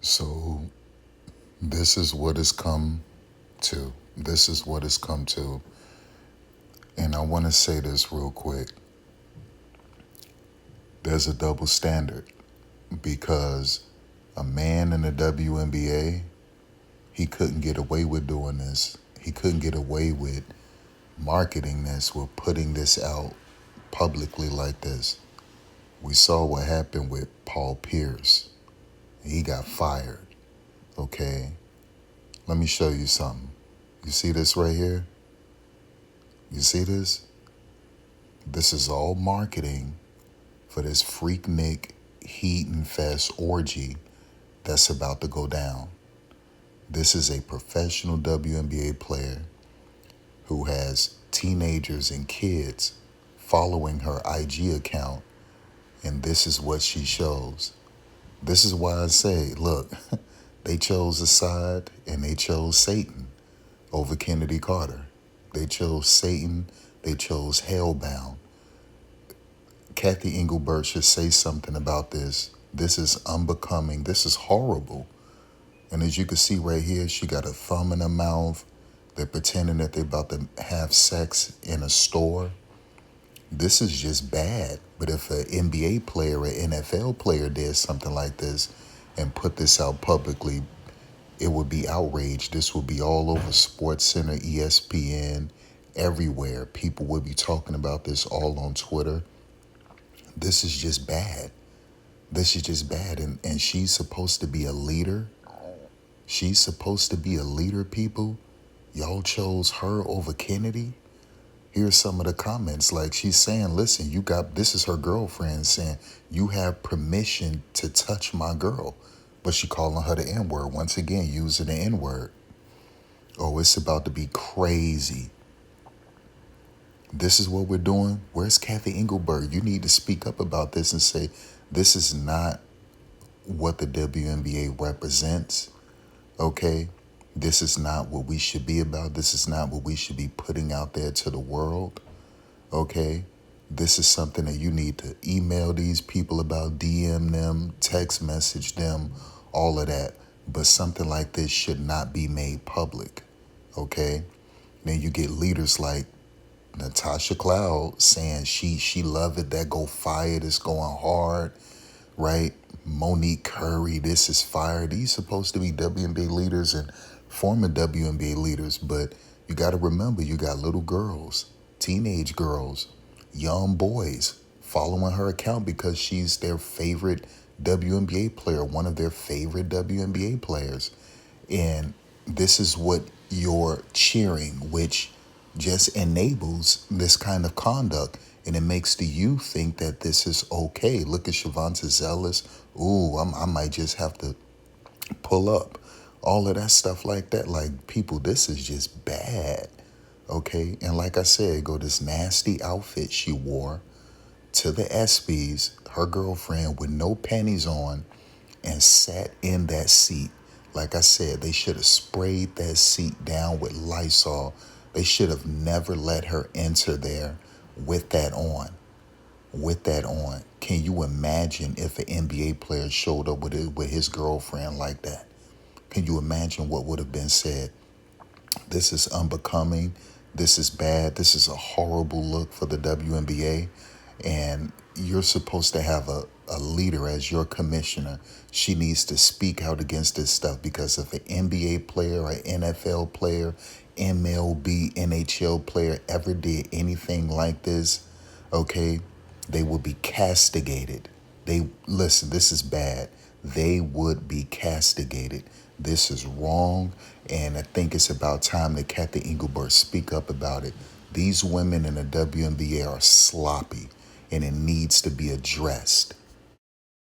So this is what it's come to. This is what it's come to. And I want to say this real quick. There's a double standard because a man in the WNBA, he couldn't get away with doing this. He couldn't get away with marketing this, with putting this out publicly like this. We saw what happened with Paul Pierce. He got fired. Okay? Let me show you something. You see this right here? You see this? This is all marketing for this Freaknik Heat and Fest orgy that's about to go down. This is a professional WNBA player who has teenagers and kids following her IG account, and this is what she shows. This is why I say, look, they chose a side and they chose Satan over Kennedy Carter. They chose Satan. They chose Hellbound. Cathy Englebert should say something about this. This is unbecoming. This is horrible. And as you can see right here, she got a thumb in her mouth. They're pretending that they're about to have sex in a store. This is just bad. But if an NBA player or NFL player did something like this and put this out publicly, it would be outrage. This would be all over SportsCenter, ESPN, everywhere. People would be talking about this all on Twitter. This is just bad. This is just bad. And she's supposed to be a leader. She's supposed to be a leader, people. Y'all chose her over Kennedy. Here's some of the comments. Like, she's saying, listen, this is her girlfriend saying, you have permission to touch my girl. But she calling her the N-word. Once again, using the N-word. Oh, it's about to be crazy. This is what we're doing. Where's Cathy Englebert? You need to speak up about this and say, this is not what the WNBA represents. Okay? This is not what we should be about. This is not what we should be putting out there to the world. Okay? This is something that you need to email these people about, DM them, text message them, all of that. But something like this should not be made public. Okay? Then you get leaders like Natasha Cloud saying she love it, that go fire, this going hard, right? Monique Curry, this is fire. These supposed to be WNBA leaders and former WNBA leaders, but you got to remember, you got little girls, teenage girls, young boys following her account because she's their favorite WNBA player, one of their favorite WNBA players. And this is what you're cheering, which just enables this kind of conduct. And it makes the youth think that this is okay. Look at Shavonda Zealous. Ooh, I might just have to pull up. All of that stuff like that. Like, people, this is just bad. Okay? And like I said, go this nasty outfit she wore to the ESPYs, her girlfriend with no panties on, and sat in that seat. Like I said, they should have sprayed that seat down with Lysol. They should have never let her enter there with that on. With that on. Can you imagine if an NBA player showed up with his girlfriend like that? Can you imagine what would have been said? This is unbecoming. This is bad. This is a horrible look for the WNBA. And you're supposed to have a leader as your commissioner. She needs to speak out against this stuff, because if an NBA player or NFL player, MLB, NHL player ever did anything like this, okay, they would be castigated. Listen, this is bad. They would be castigated. This is wrong, and I think it's about time that Cathy Englebert speak up about it. These women in the WNBA are sloppy, and it needs to be addressed.